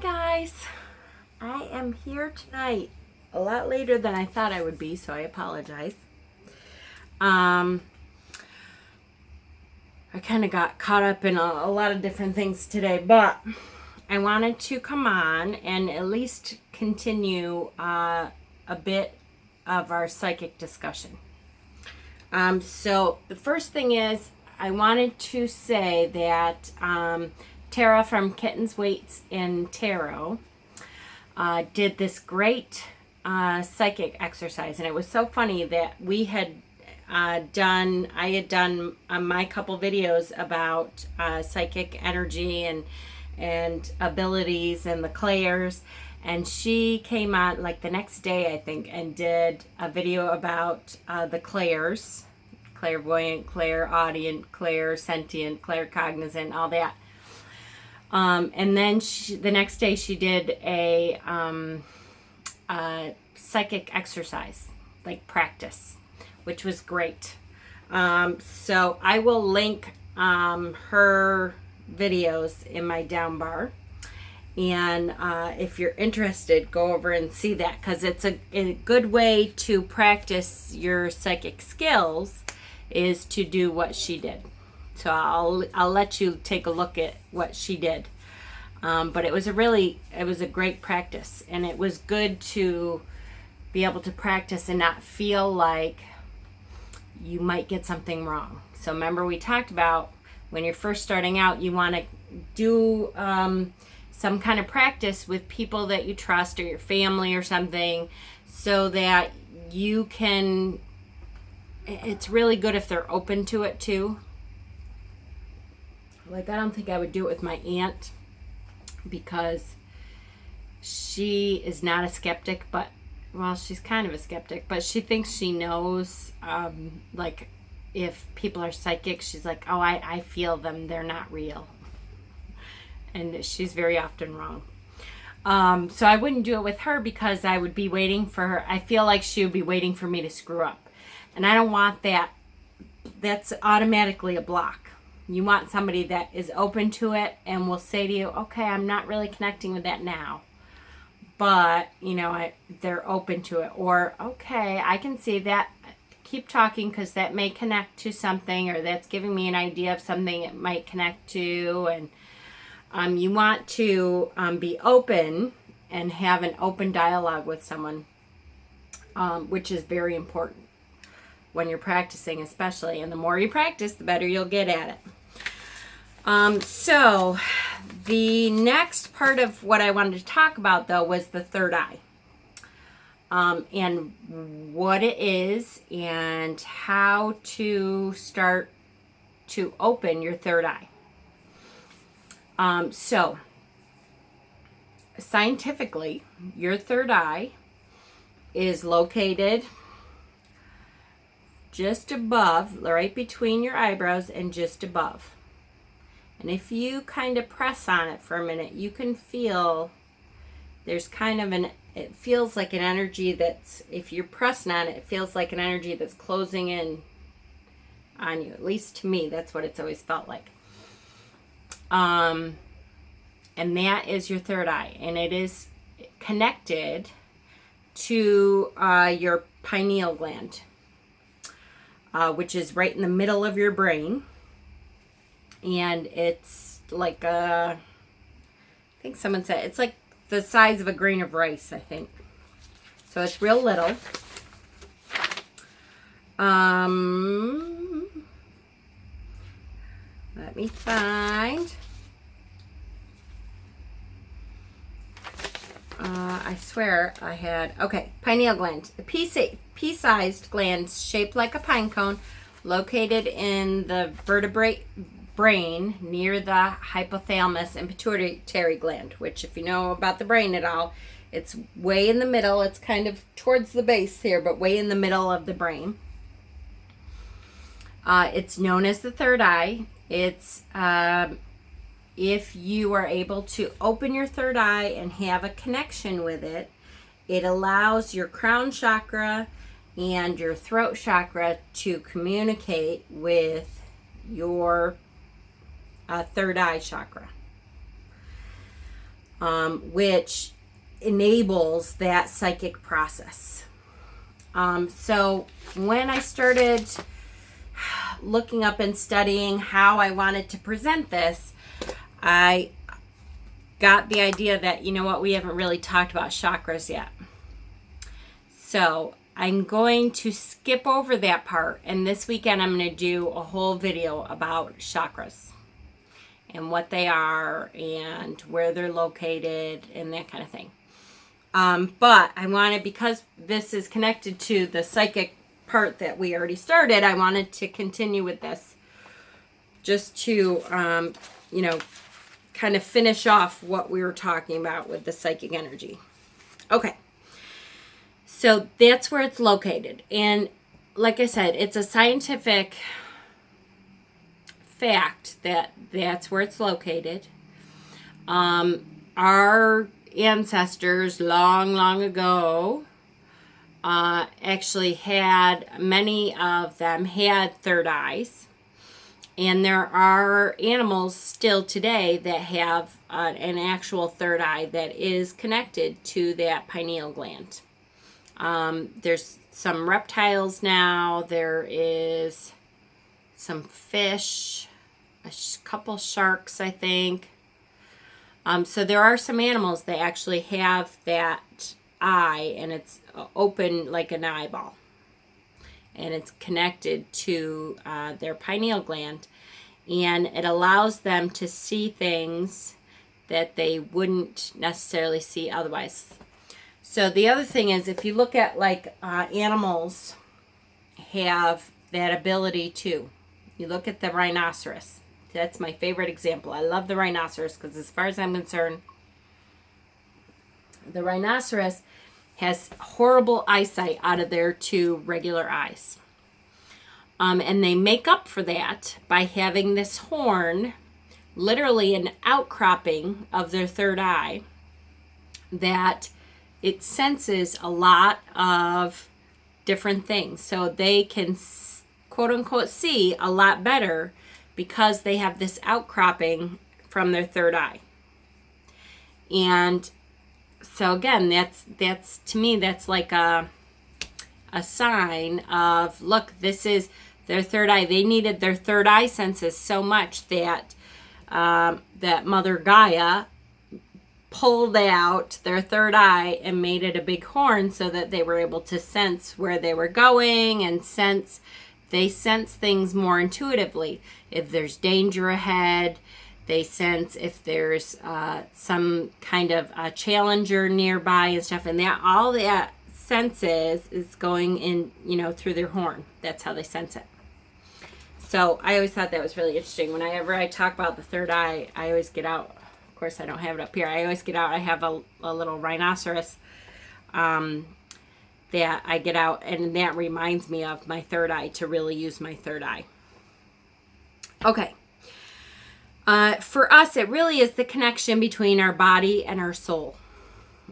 Guys, I am here tonight a lot later than I thought I would be, so I apologize. I kind of got caught up in a lot of different things today, but I wanted to come on and at least continue a bit of our psychic discussion. So the first thing is I wanted to say that Tara from Kittens, Weights, and Tarot did this great psychic exercise, and it was so funny that we had I had done my couple videos about psychic energy and abilities and the clairs, and she came on like the next day, I think, and did a video about the clairs, clairvoyant, clairaudient, clairsentient, claircognizant, all that. And then the next day she did a psychic exercise, like practice, which was great. So I will link her videos in my down bar. And if you're interested, go over and see that, because it's a good way to practice your psychic skills is to do what she did. So I'll let you take a look at what she did. But it was a great practice, and it was good to be able to practice and not feel like you might get something wrong. So remember, we talked about when you're first starting out, you want to do some kind of practice with people that you trust or your family or something, so that you can, it's really good if they're open to it too. Like, I don't think I would do it with my aunt, because she is not a skeptic, but, well, she's kind of a skeptic, but she thinks she knows, like, if people are psychic, she's like, oh, I feel them, they're not real. And she's very often wrong. So I wouldn't do it with her, because I would be waiting for her. I feel like she would be waiting for me to screw up. And I don't want that. That's automatically a block. You want somebody that is open to it and will say to you, okay, I'm not really connecting with that now, but, you know, they're open to it. Or, okay, I can see that. Keep talking, because that may connect to something, or that's giving me an idea of something it might connect to. And you want to be open and have an open dialogue with someone, which is very important when you're practicing, especially. And the more you practice, the better you'll get at it. So the next part of what I wanted to talk about, though, was the third eye, and what it is and how to start to open your third eye. So scientifically, your third eye is located just above, right between your eyebrows and just above. And if you kind of press on it for a minute, you can feel there's kind of it feels like an energy that's, if you're pressing on it, it feels like an energy that's closing in on you. At least to me, that's what it's always felt like. And that is your third eye. And it is connected to your pineal gland, which is right in the middle of your brain. And it's like I think someone said, it's like the size of a grain of rice, I think. So it's real little. Let me find. I swear I had, okay, pineal gland. A pea-sized gland shaped like a pine cone, located in the vertebrate brain near the hypothalamus and pituitary gland, which, if you know about the brain at all, it's way in the middle. It's kind of towards the base here, but way in the middle of the brain. It's known as the third eye. It's if you are able to open your third eye and have a connection with it, it allows your crown chakra and your throat chakra to communicate with your third eye chakra. which enables that psychic process. So when I started looking up and studying how I wanted to present this, I got the idea that, you know what, we haven't really talked about chakras yet. So I'm going to skip over that part, and this weekend I'm going to do a whole video about chakras and what they are and where they're located and that kind of thing. But I wanted, because this is connected to the psychic part that we already started, I wanted to continue with this just to, you know, kind of finish off what we were talking about with the psychic energy. Okay. So that's where it's located. And like I said, it's a scientific fact that that's where it's located. Our ancestors long ago actually had, many of them had third eyes. And there are animals still today that have an actual third eye that is connected to that pineal gland. There's some reptiles now. There is some fish, a couple sharks, I think. So there are some animals that actually have that eye, and it's open like an eyeball. And it's connected to their pineal gland, and it allows them to see things that they wouldn't necessarily see otherwise. So the other thing is, if you look at like animals have that ability too. You look at the rhinoceros. That's my favorite example. I love the rhinoceros because, as far as I'm concerned, the rhinoceros has horrible eyesight out of their two regular eyes. And they make up for that by having this horn, literally an outcropping of their third eye, that it senses a lot of different things. So they can, quote unquote, see a lot better because they have this outcropping from their third eye. And so again, that's to me, that's like a sign of, look, this is their third eye. They needed their third eye senses so much that that Mother Gaia pulled out their third eye and made it a big horn so that they were able to sense where they were going and they sense things more intuitively. If there's danger ahead, they sense if there's some kind of a challenger nearby and stuff, and that all that senses is going in, you know, through their horn. That's how they sense it. So I always thought that was really interesting. Whenever I talk about the third eye, I always get out. Of course, I don't have it up here. I always get out. I have a little rhinoceros that I get out, and that reminds me of my third eye, to really use my third eye. Okay. For us, it really is the connection between our body and our soul.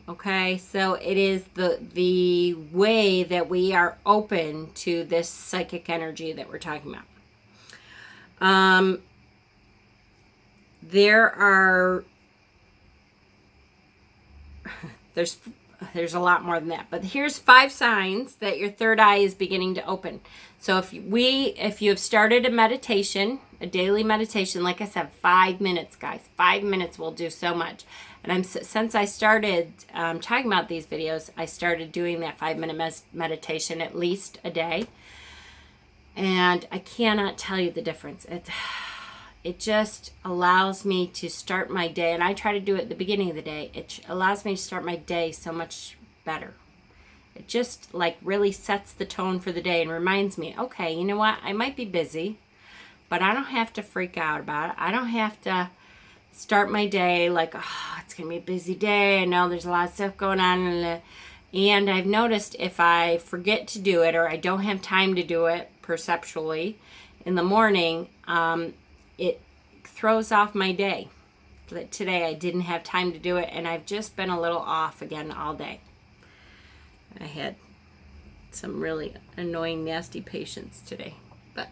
Okay, so it is the way that we are open to this psychic energy that we're talking about. There's a lot more than that, but here's 5 signs that your third eye is beginning to open. So if you have started a meditation, a daily meditation, like I said, 5 minutes, guys, 5 minutes will do so much. And since I started talking about these videos, I started doing that 5-minute meditation at least a day. And I cannot tell you the difference. It just allows me to start my day, and I try to do it at the beginning of the day. It allows me to start my day so much better. It just like really sets the tone for the day and reminds me, okay, you know what? I might be busy, but I don't have to freak out about it. I don't have to start my day like, oh, it's going to be a busy day. I know there's a lot of stuff going on. And I've noticed if I forget to do it, or I don't have time to do it perceptually in the morning, it throws off my day. Today I didn't have time to do it, and I've just been a little off again all day. I had some really annoying, nasty patients today, but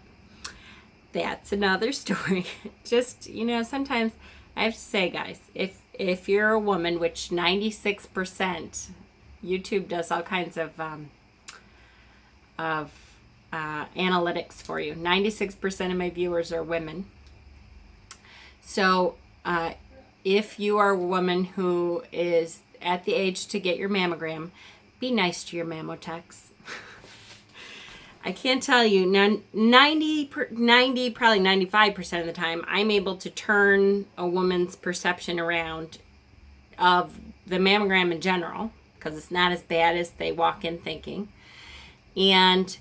that's another story. Just, you know, sometimes I have to say, guys, if if you're a woman, which 96%, YouTube does all kinds of analytics for you. 96% of my viewers are women. So if you are a woman who is at the age to get your mammogram, be nice to your mammotechs. I can't tell you, 90, probably 95% of the time, I'm able to turn a woman's perception around of the mammogram in general, because it's not as bad as they walk in thinking. And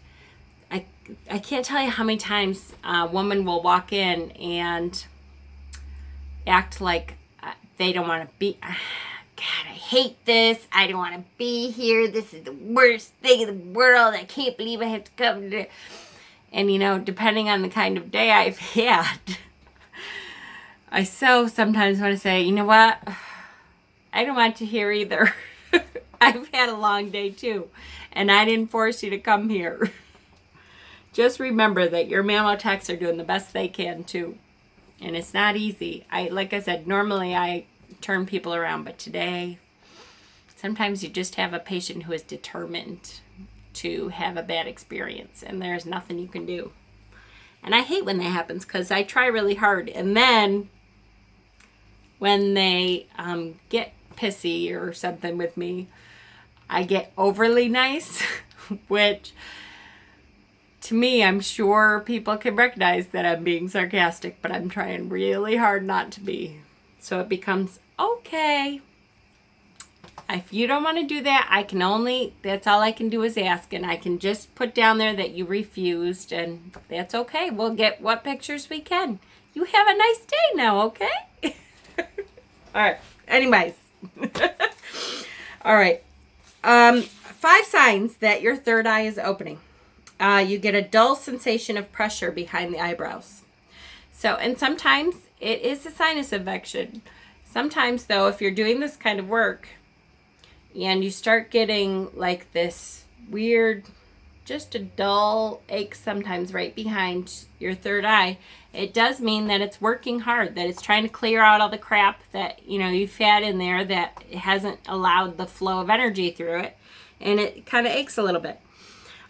I can't tell you how many times a woman will walk in and act like they don't want to be... God, I hate this. I don't want to be here. This is the worst thing in the world. I can't believe I have to come to... And, you know, depending on the kind of day I've had, I sometimes want to say, you know what? I don't want to hear either. I've had a long day too. And I didn't force you to come here. Just remember that your mammotechs are doing the best they can too. And it's not easy. Like I said, normally I turn people around, but today sometimes you just have a patient who is determined to have a bad experience, and there's nothing you can do. And I hate when that happens, because I try really hard, and then when they get pissy or something with me, I get overly nice, which to me, I'm sure people can recognize that I'm being sarcastic, but I'm trying really hard not to be. So it becomes, okay, if you don't want to do that, that's all I can do is ask, and I can just put down there that you refused, and that's okay. We'll get what pictures we can. You have a nice day now, okay? All right. Anyways. All right. 5 signs that your third eye is opening. You get a dull sensation of pressure behind the eyebrows. So, and sometimes it is a sinus infection. Sometimes, though, if you're doing this kind of work and you start getting like this weird, just a dull ache sometimes right behind your third eye, it does mean that it's working hard, that it's trying to clear out all the crap that, you know, you've had in there that hasn't allowed the flow of energy through it, and it kind of aches a little bit.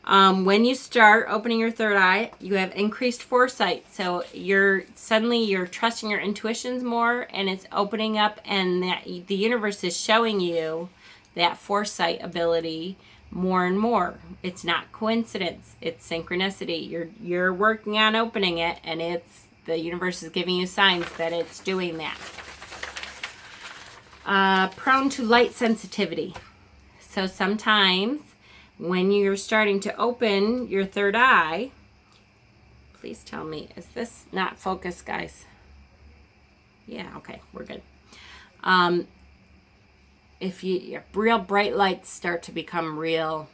When you start opening your third eye, you have increased foresight. So you're trusting your intuitions more, and it's opening up, and that the universe is showing you that foresight ability more and more. It's not coincidence, it's synchronicity. You're working on opening it, and the universe is giving you signs that it's doing that. Prone to light sensitivity. So sometimes when you're starting to open your third eye, please tell me, is this not focused, guys? Yeah, okay, we're good. If your real bright lights start to become real,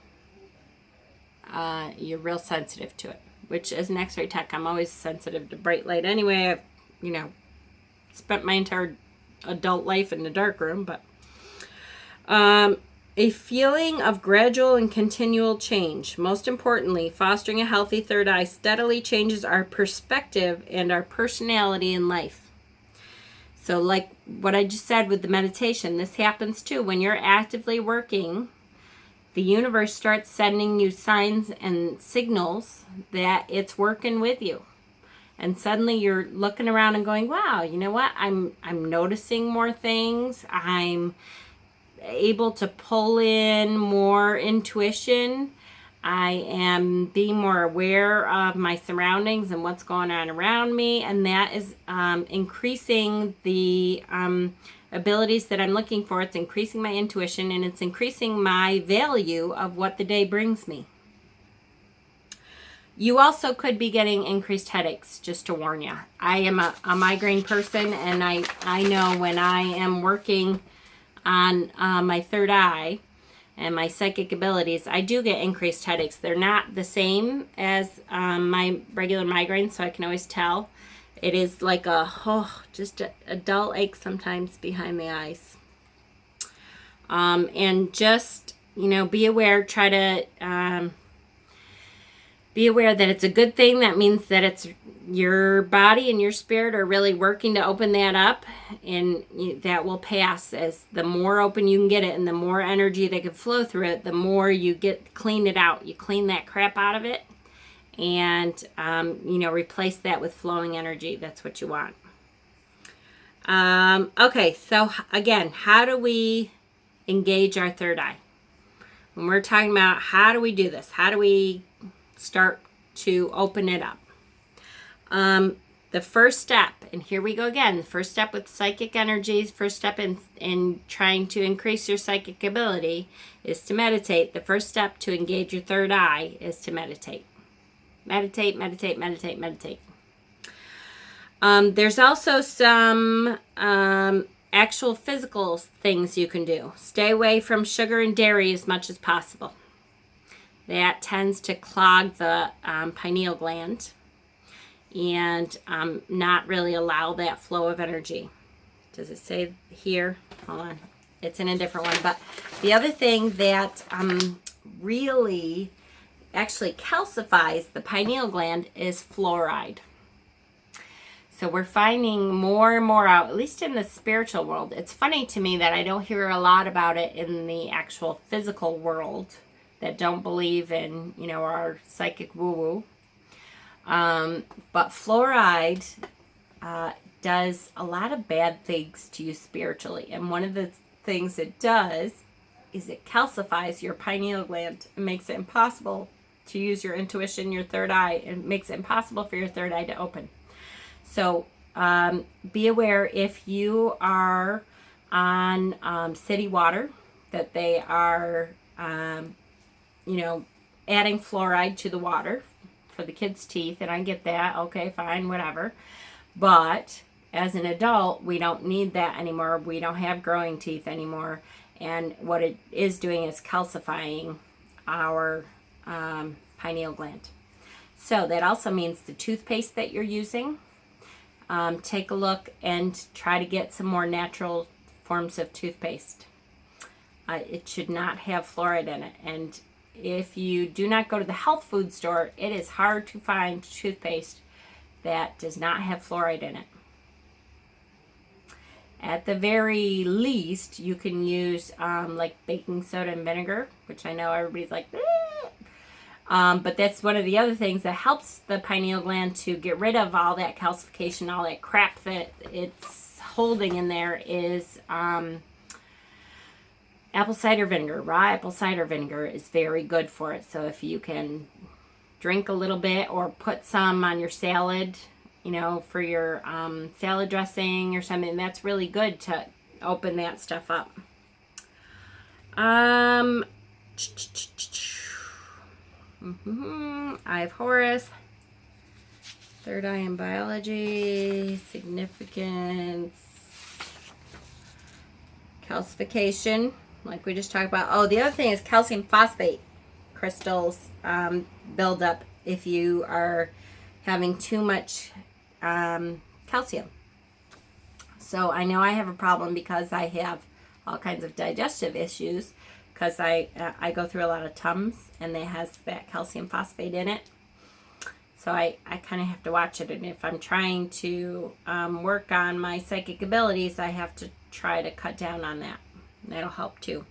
you're real sensitive to it, which as an x-ray tech, I'm always sensitive to bright light anyway. I've, spent my entire adult life in the dark room, but a feeling of gradual and continual change. Most importantly, fostering a healthy third eye steadily changes our perspective and our personality in life. So like what I just said with the meditation, this happens too. When you're actively working, the universe starts sending you signs and signals that it's working with you. And suddenly you're looking around and going, wow, you know what? I'm noticing more things. I'm able to pull in more intuition. I am being more aware of my surroundings and what's going on around me, and that is increasing the abilities that I'm looking for. It's increasing my intuition, and it's increasing my value of what the day brings me. You also could be getting increased headaches, just to warn you. I am a migraine person, and I know when I am working on my third eye and my psychic abilities, I do get increased headaches. They're not the same as my regular migraine, so I can always tell. It is like just a dull ache sometimes behind the eyes. And just, be aware, try to Be aware that it's a good thing. That means that it's your body and your spirit are really working to open that up, and that will pass. As the more open you can get it and the more energy that can flow through it, the more you clean it out. You clean that crap out of it, and replace that with flowing energy. That's what you want. Okay, so again, how do we engage our third eye? When we're talking about how do we do this, how do we start to open it up? The first step, and here we go again, the first step with psychic energies, first step in trying to increase your psychic ability is to meditate. The first step to engage your third eye is to meditate. Meditate, meditate, meditate, meditate. There's also some actual physical things you can do. Stay away from sugar and dairy as much as possible. That tends to clog the pineal gland and not really allow that flow of energy. Does it say here? Hold on. It's in a different one. But the other thing that really actually calcifies the pineal gland is fluoride. So we're finding more and more out, at least in the spiritual world. It's funny to me that I don't hear a lot about it in the actual physical world that don't believe in, our psychic woo-woo. But fluoride does a lot of bad things to you spiritually. And one of the things it does is it calcifies your pineal gland. It makes it impossible to use your intuition, your third eye. It makes it impossible for your third eye to open. So be aware if you are on city water that they are, adding fluoride to the water for the kids' teeth. And I get that. Okay, fine, whatever. But as an adult, we don't need that anymore. We don't have growing teeth anymore. And what it is doing is calcifying our pineal gland. So that also means the toothpaste that you're using, take a look and try to get some more natural forms of toothpaste. It should not have fluoride in it. And if you do not go to the health food store, it is hard to find toothpaste that does not have fluoride in it. At the very least, you can use like baking soda and vinegar, which I know everybody's like, but that's one of the other things that helps the pineal gland to get rid of all that calcification, all that crap that it's holding in there is apple cider vinegar. Raw apple cider vinegar is very good for it. So if you can drink a little bit or put some on your salad, for your salad dressing or something, that's really good to open that stuff up. Eye of Horus, third eye in biology, significance, calcification, like we just talked about. Oh, the other thing is calcium phosphate crystals build up if you are having too much calcium. So I know I have a problem because I have all kinds of digestive issues because I go through a lot of Tums and it has that calcium phosphate in it. So I kind of have to watch it. And if I'm trying to work on my psychic abilities, I have to try to cut down on that. That'll help too.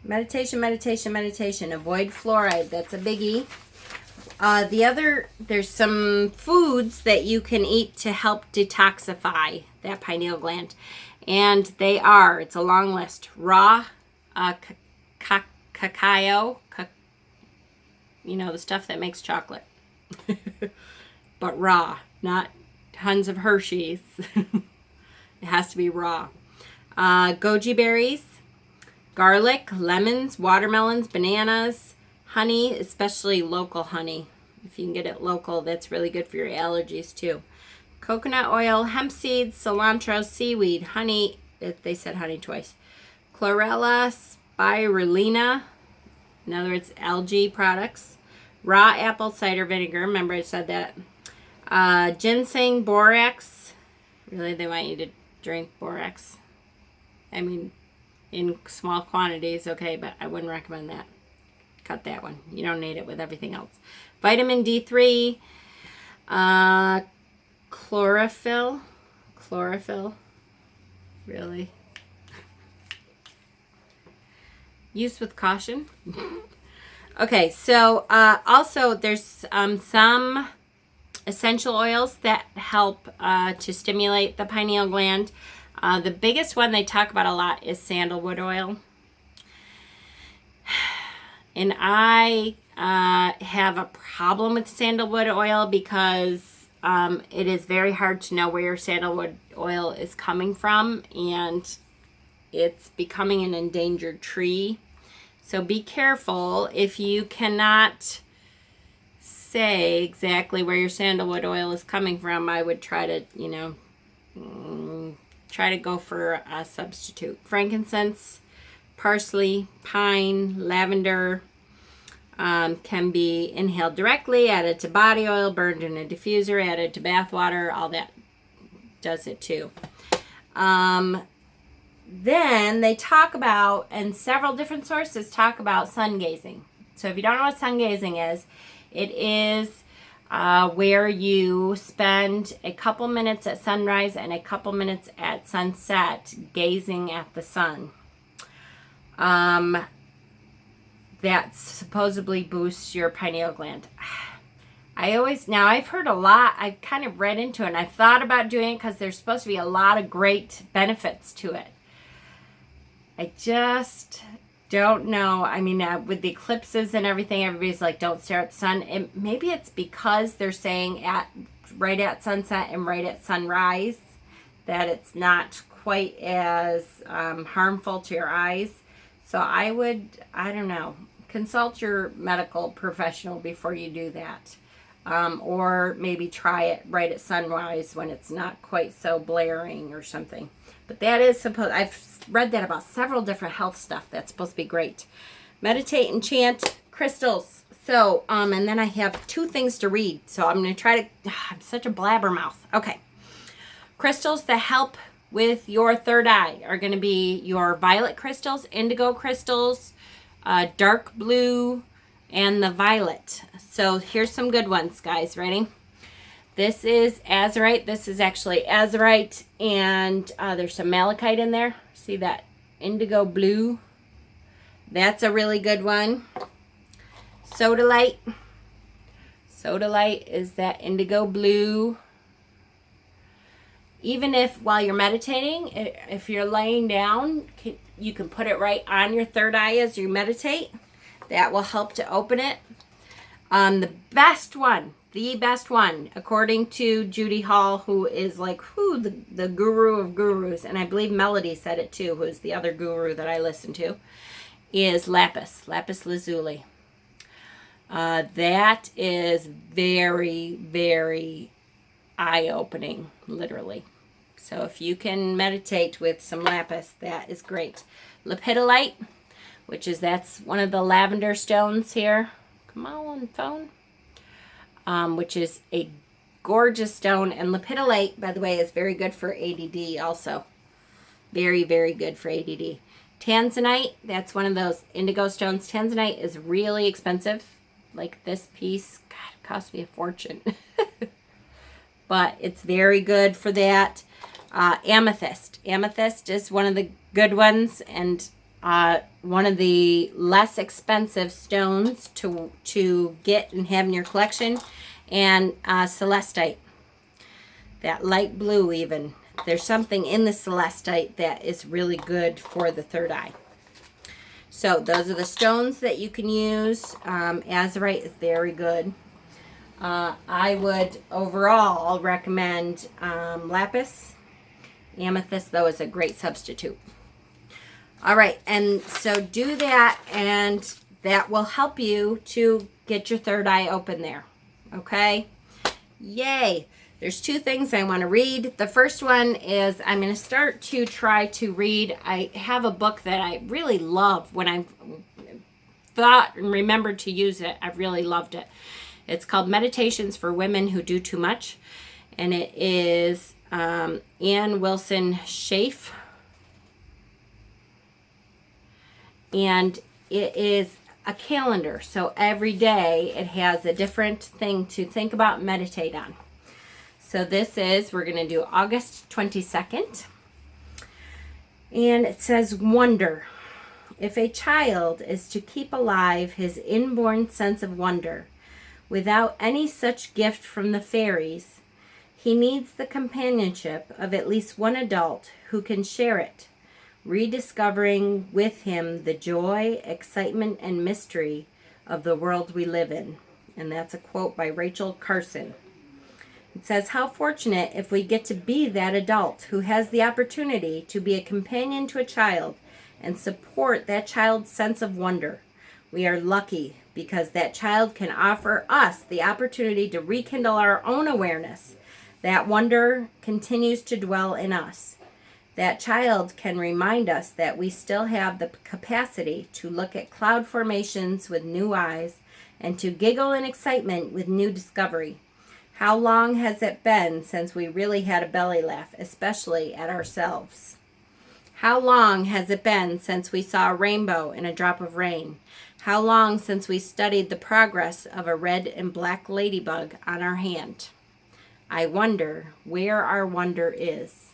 Meditation, meditation, meditation. Avoid fluoride. That's a biggie. There's some foods that you can eat to help detoxify that pineal gland. And it's a long list. Raw cacao, the stuff that makes chocolate. But raw, not tons of Hershey's. It has to be raw. Goji berries, garlic, lemons, watermelons, bananas, honey, especially local honey. If you can get it local, that's really good for your allergies too. Coconut oil, hemp seeds, cilantro, seaweed, honey. They said honey twice. Chlorella, spirulina, in other words, algae products. Raw apple cider vinegar. Remember I said that. Ginseng, borax. Really, they want you to drink borax. I mean, in small quantities, okay, but I wouldn't recommend that. Cut that one. You don't need it with everything else. Vitamin D3, chlorophyll, really? Use with caution. Okay, so also there's some essential oils that help to stimulate the pineal gland. The biggest one they talk about a lot is sandalwood oil. And I have a problem with sandalwood oil because it is very hard to know where your sandalwood oil is coming from, and it's becoming an endangered tree. So be careful. If you cannot say exactly where your sandalwood oil is coming from, I would try to, try to go for a substitute. Frankincense, parsley, pine, lavender can be inhaled directly, added to body oil, burned in a diffuser, added to bath water. All that does it too. Then they talk about, and several different sources talk about sun gazing. So if you don't know what sun gazing is, it is where you spend a couple minutes at sunrise and a couple minutes at sunset gazing at the sun. That supposedly boosts your pineal gland. I've heard a lot, I've kind of read into it, and I've thought about doing it because there's supposed to be a lot of great benefits to it. I just don't know. I mean, with the eclipses and everything, everybody's like, don't stare at the sun. Maybe it's because they're saying right at sunset and right at sunrise that it's not quite as harmful to your eyes. So I don't know, consult your medical professional before you do that. Or maybe try it right at sunrise when it's not quite so blaring or something. But that is I've read that about several different health stuff. That's supposed to be great. Meditate and chant, crystals. So, and then I have 2 things to read. So I'm going to try to, I'm such a blabbermouth. Okay. Crystals that help with your third eye are going to be your violet crystals, indigo crystals, dark blue, and the violet. So here's some good ones, guys. Ready? This is azurite. This is actually azurite, and there's some malachite in there. See that indigo blue? That's a really good one. Sodalite. Sodalite is that indigo blue. Even if while you're meditating, if you're laying down, you can put it right on your third eye as you meditate. That will help to open it. The best one, according to Judy Hall, who is like, the guru of gurus, and I believe Melody said it too, who's the other guru that I listen to, is lapis lazuli. That is very, very eye-opening, literally. So if you can meditate with some lapis, that is great. Lepidolite, that's one of the lavender stones here. Come on, phone. Which is a gorgeous stone. And lepidolite, by the way, is very good for ADD also. Very, very good for ADD. Tanzanite, that's one of those indigo stones. Tanzanite is really expensive. Like this piece, God, it cost me a fortune. But it's very good for that. Amethyst. Amethyst is one of the good ones, and one of the less expensive stones to get and have in your collection. And celestite, that light blue even. There's something in the celestite that is really good for the third eye. So those are the stones that you can use. Azurite is very good. I would overall recommend lapis. Amethyst, though, is a great substitute. All right, and so do that, and that will help you to get your third eye open there. Okay? Yay! There's 2 things I want to read. The first one is I'm going to start to try to read. I have a book that I really love. When I thought and remembered to use it, I really loved it. It's called Meditations for Women Who Do Too Much, and it is Ann Wilson Schaaf. And it is a calendar. So every day it has a different thing to think about and meditate on. So this is, we're going to do August 22nd. And it says, wonder. If a child is to keep alive his inborn sense of wonder, without any such gift from the fairies, he needs the companionship of at least one adult who can share it, rediscovering with him the joy, excitement, and mystery of the world we live in. And that's a quote by Rachel Carson. It says, how fortunate if we get to be that adult who has the opportunity to be a companion to a child and support that child's sense of wonder. We are lucky because that child can offer us the opportunity to rekindle our own awareness. That wonder continues to dwell in us. That child can remind us that we still have the capacity to look at cloud formations with new eyes and to giggle in excitement with new discovery. How long has it been since we really had a belly laugh, especially at ourselves? How long has it been since we saw a rainbow in a drop of rain? How long since we studied the progress of a red and black ladybug on our hand? I wonder where our wonder is.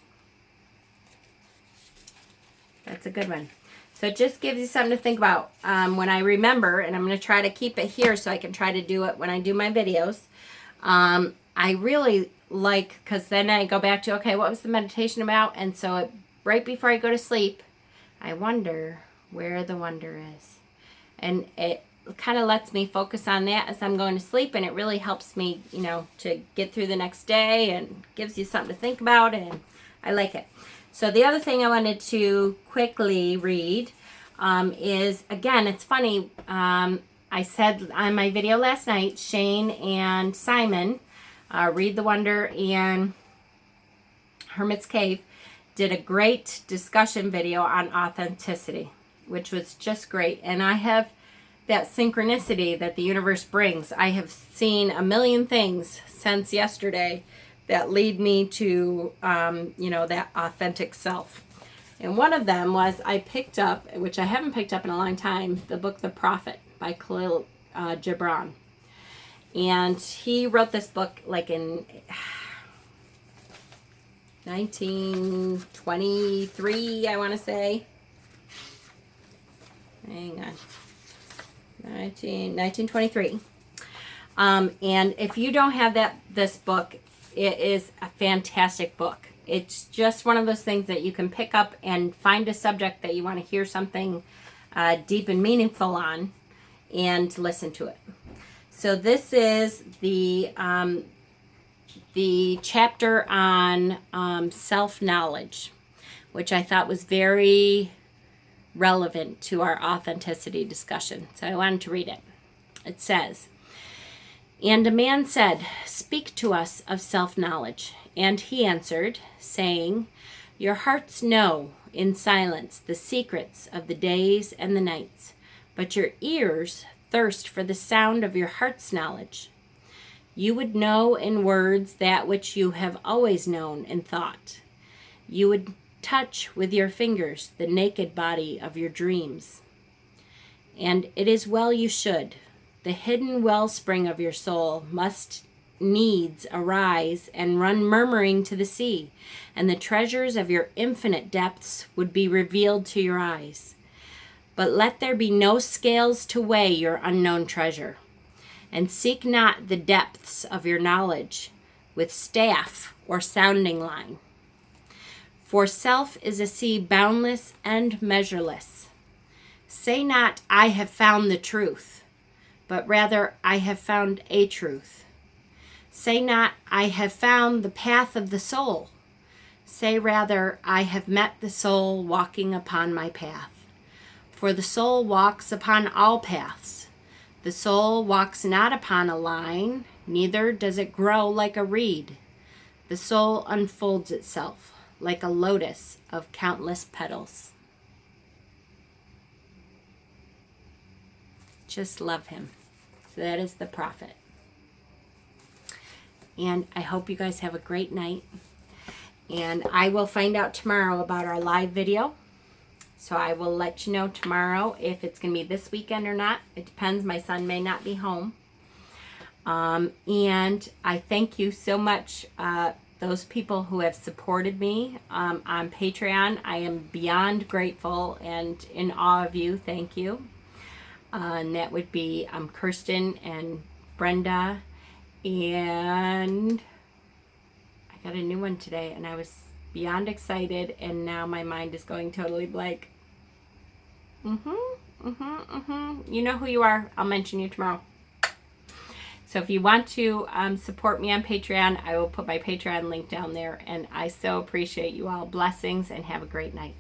That's a good one. So it just gives you something to think about. When I remember, and I'm going to try to keep it here so I can try to do it when I do my videos. I really like, because then I go back to, okay, what was the meditation about? And so right before I go to sleep, I wonder where the wonder is. And it kind of lets me focus on that as I'm going to sleep, and it really helps me, you know, to get through the next day and gives you something to think about, and I like it. So the other thing I wanted to quickly read is, again, it's funny, I said on my video last night, Shane and Simon, Read the Wonder and Hermit's Cave, did a great discussion video on authenticity, which was just great. And I have that synchronicity that the universe brings. I have seen a million things since yesterday that lead me to, you know, that authentic self. And one of them was I picked up, which I haven't picked up in a long time, the book The Prophet by Khalil Gibran. And he wrote this book like in 1923, I want to say. Hang on. 1923. And if you don't have this book, it is a fantastic book. It's just one of those things that you can pick up and find a subject that you want to hear something deep and meaningful on and listen to it. So this is the chapter on self-knowledge, which I thought was very relevant to our authenticity discussion. So I wanted to read it. It says, "And a man said, 'Speak to us of self-knowledge.' And he answered, saying, 'Your hearts know in silence the secrets of the days and the nights, but your ears thirst for the sound of your heart's knowledge. You would know in words that which you have always known in thought. You would touch with your fingers the naked body of your dreams. And it is well you should. The hidden wellspring of your soul must needs arise and run murmuring to the sea, and the treasures of your infinite depths would be revealed to your eyes. But let there be no scales to weigh your unknown treasure, and seek not the depths of your knowledge with staff or sounding line. For self is a sea boundless and measureless. Say not, 'I have found the truth,' but rather, 'I have found a truth.' Say not, 'I have found the path of the soul.' Say rather, 'I have met the soul walking upon my path.' For the soul walks upon all paths. The soul walks not upon a line, neither does it grow like a reed. The soul unfolds itself like a lotus of countless petals." Just love him. So that is the prophet. And I hope you guys have a great night. And I will find out tomorrow about our live video. So I will let you know tomorrow if it's going to be this weekend or not. It depends. My son may not be home. And I thank you so much, those people who have supported me on Patreon. I am beyond grateful and in awe of you. Thank you. And that would be Kirsten and Brenda. And I got a new one today, and I was beyond excited, and now my mind is going totally blank. You know who you are. I'll mention you tomorrow. So if you want to support me on Patreon, I will put my Patreon link down there, and I so appreciate you all. Blessings, and have a great night.